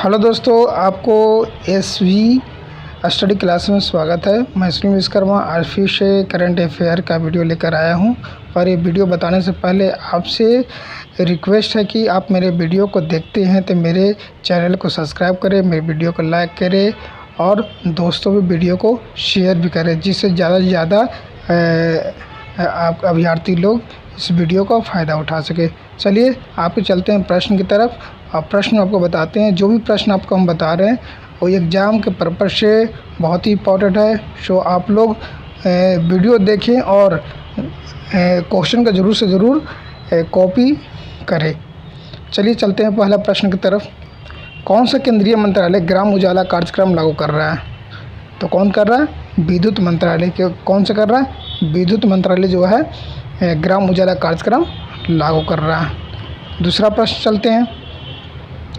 Hello दोस्तों, आपको SV study class में स्वागत है। मैं सुनील विश्वकर्मा आज फिर से करंट अफेयर का वीडियो लेकर आया हूं। पर ये वीडियो बताने से पहले आपसे रिक्वेस्ट है कि आप मेरे वीडियो को देखते हैं तो मेरे चैनल को सब्सक्राइब करें, मेरे वीडियो को लाइक करें और दोस्तों भी वीडियो को शेयर भी करें, जिससे ज़्यादा से ज़्यादा आप अभ्यर्थी लोग इस वीडियो का फ़ायदा उठा सके। चलिए आपके चलते हैं प्रश्न की तरफ। अब प्रश्न आपको बताते हैं। जो भी प्रश्न आपको हम बता रहे हैं वो एग्ज़ाम के पर्पज़ से बहुत ही इम्पोर्टेंट है। सो आप लोग वीडियो देखें और क्वेश्चन का ज़रूर से ज़रूर कॉपी करें। चलिए चलते हैं पहला प्रश्न की तरफ। कौन सा केंद्रीय मंत्रालय ग्राम उजाला कार्यक्रम लागू कर रहा है? तो कौन कर रहा है? विद्युत मंत्रालय। कौन सा कर रहा है? विद्युत मंत्रालय जो है ग्राम उजाला कार्यक्रम लागू कर रहा है। दूसरा प्रश्न चलते हैं।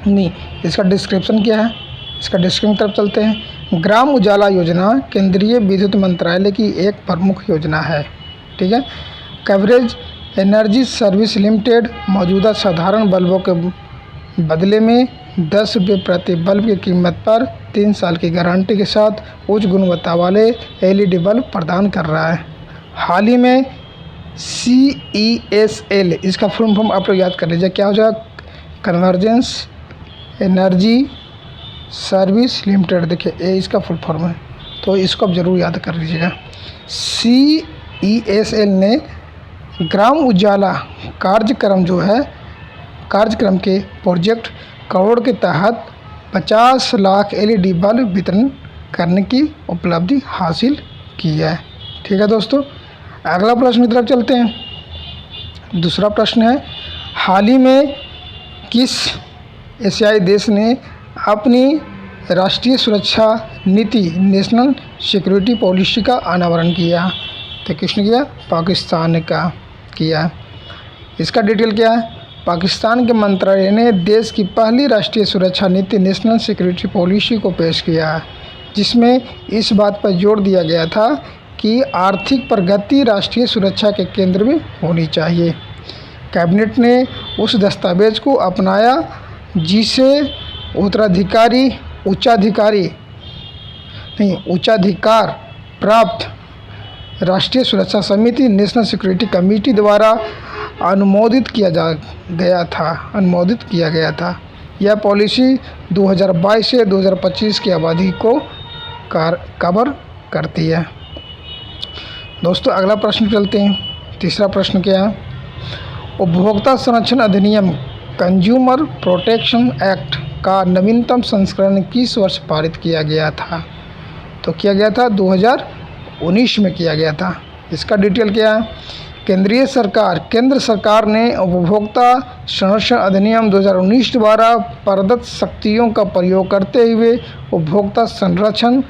नहीं, इसका डिस्क्रिप्शन क्या है? इसका डिस्क्रिप्शन तरफ चलते हैं। ग्राम उजाला योजना केंद्रीय विद्युत मंत्रालय की एक प्रमुख योजना है। ठीक है। कवरेज एनर्जी सर्विस लिमिटेड मौजूदा साधारण बल्बों के बदले में 10 रुपये प्रति बल्ब की कीमत पर 3 साल की गारंटी के साथ उच्च गुणवत्ता वाले एलईडी बल्ब प्रदान कर रहा है। हाल ही में CESL, इसका फुल फॉर्म आप लोग याद कर लीजिए, क्या हो जाएगा? Convergence energy service limited. देखिए ये इसका फुल फॉर्म है, तो इसको आप ज़रूर याद कर लीजिएगा। CESL ने ग्राम उजाला कार्यक्रम जो है, कार्यक्रम के प्रोजेक्ट करोड़ के तहत 50 लाख LED बल्ब वितरण करने की उपलब्धि हासिल की है। ठीक है दोस्तों, अगला प्रश्न की तरफ चलते हैं। दूसरा प्रश्न है, हाल ही में किस एशियाई देश ने अपनी राष्ट्रीय सुरक्षा नीति नेशनल सिक्योरिटी पॉलिसी का अनावरण किया? तो किसने किया? पाकिस्तान का किया। इसका डिटेल क्या है? पाकिस्तान के मंत्रालय ने देश की पहली राष्ट्रीय सुरक्षा नीति नेशनल सिक्योरिटी पॉलिसी को पेश किया, जिसमें इस बात पर जोर दिया गया था कि आर्थिक प्रगति राष्ट्रीय सुरक्षा के केंद्र में होनी चाहिए। कैबिनेट ने उस दस्तावेज को अपनाया जिसे उच्चाधिकार प्राप्त राष्ट्रीय सुरक्षा समिति नेशनल सिक्योरिटी कमेटी द्वारा अनुमोदित किया गया था। यह पॉलिसी 2022 से 2025 की अवधि को कवर करती है। दोस्तों अगला प्रश्न चलते हैं। तीसरा प्रश्न क्या है? उपभोक्ता संरक्षण अधिनियम कंज्यूमर प्रोटेक्शन एक्ट का नवीनतम संस्करण किस वर्ष पारित किया गया था? तो किया गया था 2019 में किया गया था। इसका डिटेल क्या है? केंद्र सरकार ने उपभोक्ता संरक्षण अधिनियम 2019 द्वारा प्रदत्त शक्तियों का प्रयोग करते हुए उपभोक्ता संरक्षण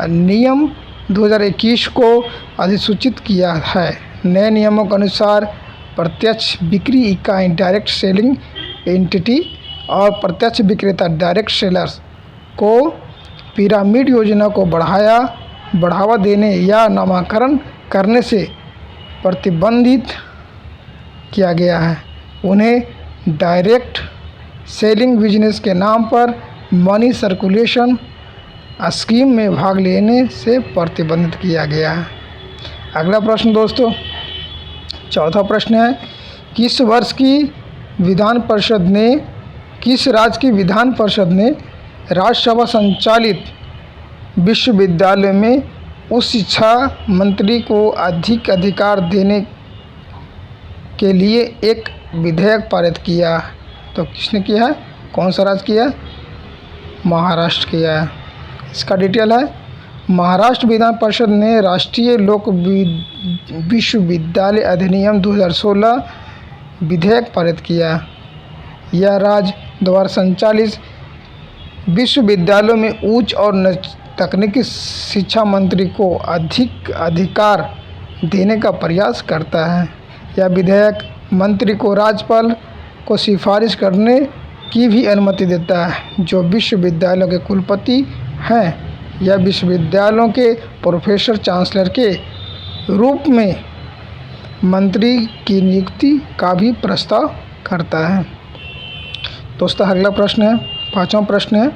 नियम 2021 को अधिसूचित किया है। नए नियमों के अनुसार प्रत्यक्ष बिक्री इकाई डायरेक्ट सेलिंग एंटिटी और प्रत्यक्ष विक्रेता डायरेक्ट सेलर्स को पिरामिड योजना को बढ़ावा देने या नामकरण करने से प्रतिबंधित किया गया है। उन्हें डायरेक्ट सेलिंग बिजनेस के नाम पर मनी सर्कुलेशन स्कीम में भाग लेने से प्रतिबंधित किया गया है। अगला प्रश्न दोस्तों, चौथा प्रश्न है, किस राज्य की विधान परिषद ने राज्यसभा संचालित विश्वविद्यालय में उच्च शिक्षा मंत्री को अधिक अधिकार देने के लिए एक विधेयक पारित किया? तो किसने किया है? कौन सा राज्य किया? महाराष्ट्र किया है। इसका डिटेल है, महाराष्ट्र विधान परिषद ने राष्ट्रीय लोक विश्वविद्यालय अधिनियम 2016 विधेयक पारित किया। यह राज्य द्वारा संचालित विश्वविद्यालयों में उच्च और तकनीकी शिक्षा मंत्री को अधिक अधिकार देने का प्रयास करता है। यह विधेयक मंत्री को राज्यपाल को सिफारिश करने की भी अनुमति देता है, जो विश्वविद्यालयों के कुलपति हैं या विश्वविद्यालयों के प्रोफेसर चांसलर के रूप में मंत्री की नियुक्ति का भी प्रस्ताव करता है। दोस्तों अगला प्रश्न है, पाँचवां प्रश्न है,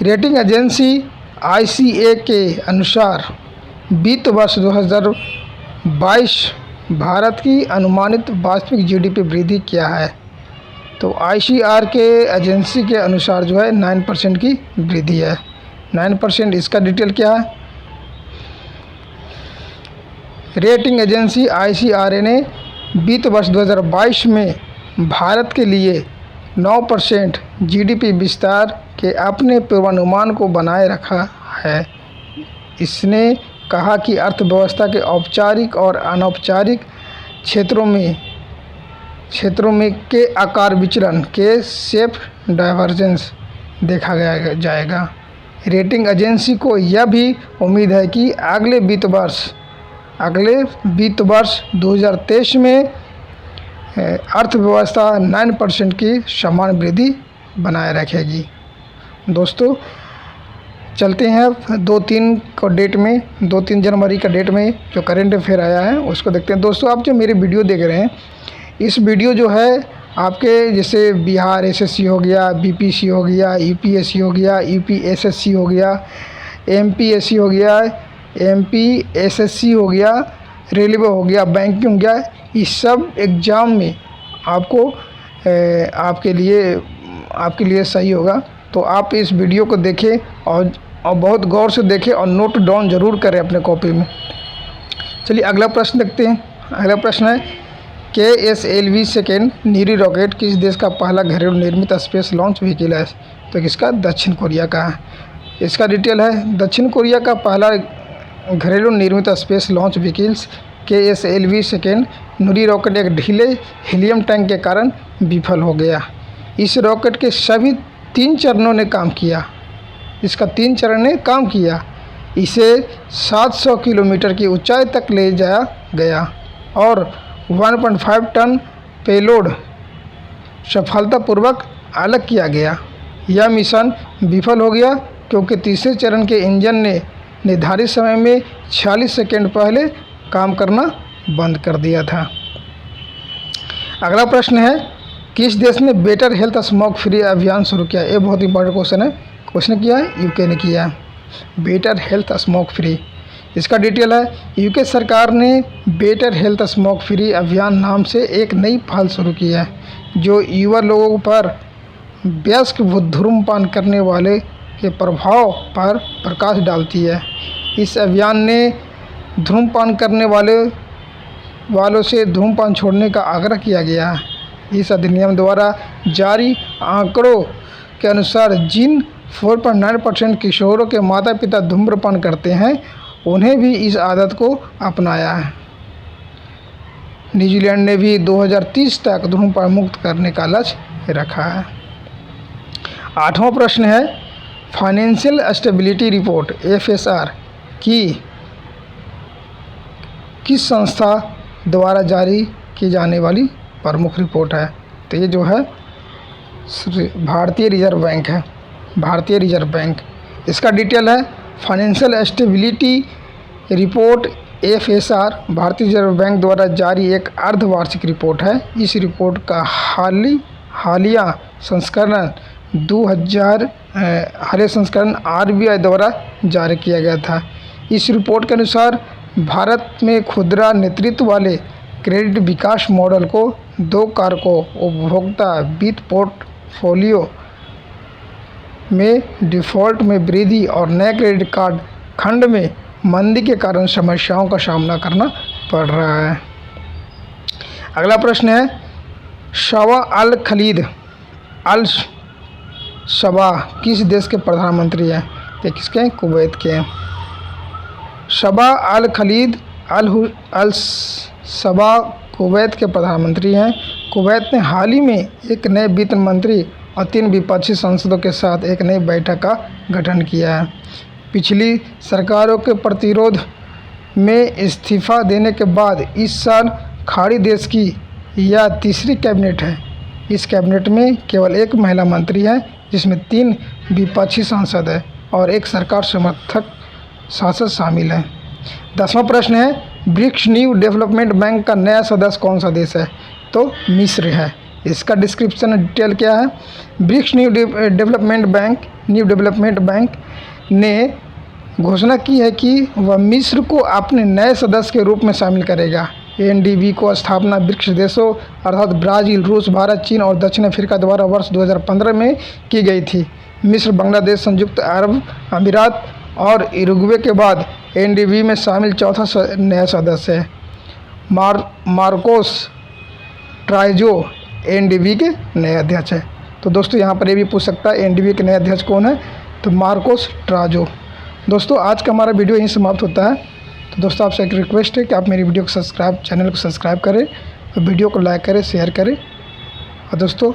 रेटिंग एजेंसी ICA के अनुसार वित्त वर्ष 2022 भारत की अनुमानित वास्तविक GDP वृद्धि क्या है? तो ICR के एजेंसी के अनुसार जो है 9% की वृद्धि है। 9%, इसका डिटेल क्या है? रेटिंग एजेंसी ICRA ने वित्त वर्ष 2022 में भारत के लिए 9% GDP विस्तार के अपने पूर्वानुमान को बनाए रखा है। इसने कहा कि अर्थव्यवस्था के औपचारिक और अनौपचारिक क्षेत्रों में के आकार विचलन के शेप डाइवर्जेंस देखा जाएगा। रेटिंग एजेंसी को यह भी उम्मीद है कि अगले वित्त वर्ष 2023 में अर्थव्यवस्था 9% की समान वृद्धि बनाए रखेगी। दोस्तों, चलते हैं 2-3 जनवरी का डेट में जो करंट अफेयर आया है उसको देखते हैं। दोस्तों, आप जो मेरी वीडियो देख रहे हैं, इस वीडियो जो है आपके जैसे बिहार SSC हो गया, BPC हो गया, UPSC हो गया, UPSSC हो गया, MPSC हो गया, MPSSC हो गया, रेलवे हो गया, बैंकिंग हो गया, इस सब एग्ज़ाम में आपको आपके लिए सही होगा। तो आप इस वीडियो को देखें और बहुत गौर से देखें और नोट डाउन ज़रूर करें अपने कॉपी में। चलिए अगला प्रश्न देखते हैं। अगला प्रश्न है, KSLV सेकेंड नीरी रॉकेट किस देश का पहला घरेलू निर्मित स्पेस लॉन्च व्हीकल है? तो किसका? दक्षिण कोरिया का है। इसका डिटेल है, दक्षिण कोरिया का पहला घरेलू निर्मित space launch vehicles KSLV second नीरी रॉकेट एक ढीले हीलियम टैंक के कारण विफल हो गया। इस रॉकेट के सभी 3 चरणों ने काम किया। इसका 3 चरण ने काम किया। इसे 700 किलोमीटर की ऊंचाई तक ले जाया गया और 1.5 टन पेलोड सफलतापूर्वक अलग किया गया। यह मिशन विफल हो गया क्योंकि तीसरे चरण के इंजन ने निर्धारित समय में 46 सेकंड पहले काम करना बंद कर दिया था। अगला प्रश्न है, किस देश ने बेटर हेल्थ स्मोक फ्री अभियान शुरू किया? ये बहुत इंपॉर्टेंट क्वेश्चन है। किसने किया है? UK ने किया है, बेटर हेल्थ स्मोक फ्री। इसका डिटेल है, UK सरकार ने बेटर हेल्थ स्मोक फ्री अभियान नाम से एक नई पहल शुरू की है जो युवा लोगों पर वयस्क धूम्रपान करने वाले के प्रभाव पर प्रकाश डालती है। इस अभियान ने धूम्रपान करने वालों से धूम्रपान छोड़ने का आग्रह किया गया है। इस अधिनियम द्वारा जारी आंकड़ों के अनुसार जिन 4.9% किशोरों के माता पिता धूम्रपान करते हैं उन्हें भी इस आदत को अपनाया है। न्यूजीलैंड ने भी 2030 तक धूम्रपान मुक्त करने का लक्ष्य रखा है। 8वां प्रश्न है, फाइनेंशियल स्टेबिलिटी रिपोर्ट FSR की किस संस्था द्वारा जारी की जाने वाली प्रमुख रिपोर्ट है? तो ये जो है भारतीय रिजर्व बैंक है, भारतीय रिजर्व बैंक। इसका डिटेल है, फाइनेंशियल स्टेबिलिटी रिपोर्ट FSR भारतीय रिजर्व बैंक द्वारा जारी एक अर्धवार्षिक रिपोर्ट है। इस रिपोर्ट का हालिया संस्करण 2000 हालिया संस्करण RBI द्वारा जारी किया गया था। इस रिपोर्ट के अनुसार भारत में खुदरा नेतृत्व वाले क्रेडिट विकास मॉडल को 2 कारकों उपभोक्ता वित्त पोर्टफोलियो में डिफ़ॉल्ट में वृद्धि और नए क्रेडिट कार्ड खंड में मंदी के कारण समस्याओं का सामना करना पड़ रहा है। अगला प्रश्न है, शवा अल खलीद अल सबा किस देश के प्रधानमंत्री हैं? तो किसके हैं? कुवैत के हैं। शबा अल खलीद अल सबा कुवैत के प्रधानमंत्री हैं। कुवैत ने हाल ही में एक नए वित्त मंत्री और 3 विपक्षी सांसदों के साथ एक नई बैठक का गठन किया है। पिछली सरकारों के प्रतिरोध में इस्तीफा देने के बाद इस साल खाड़ी देश की यह तीसरी कैबिनेट है। इस कैबिनेट में केवल 1 महिला मंत्री है जिसमें 3 विपक्षी सांसद हैं और 1 सरकार समर्थक सांसद शामिल है। 10वां प्रश्न है, ब्रिक्स न्यू डेवलपमेंट बैंक का नया सदस्य कौन सा देश है? तो मिस्र है। इसका डिस्क्रिप्शन डिटेल क्या है। ब्रिक्स न्यू डेवलपमेंट बैंक ने घोषणा की है कि वह मिस्र को अपने नए सदस्य के रूप में शामिल करेगा। एनडीबी को स्थापना ब्रिक्स देशों अर्थात ब्राज़ील, रूस, भारत, चीन और दक्षिण अफ्रीका द्वारा वर्ष 2015 में की गई थी। मिस्र, बांग्लादेश, संयुक्त अरब अमीरात और उरुग्वे के बाद एनडीबी में शामिल चौथा नया सदस्य है। मार्कोस ट्राइजो एनडीबी के नए अध्यक्ष हैं। तो दोस्तों यहाँ पर ये भी पूछ सकता है एनडीबी के नए अध्यक्ष कौन है, तो मार्कोस ट्राइजो। दोस्तों आज का हमारा वीडियो यहीं समाप्त होता है। तो दोस्तों आपसे एक रिक्वेस्ट है कि आप मेरी वीडियो को चैनल को सब्सक्राइब करें और वीडियो को लाइक करें, शेयर करें। और दोस्तों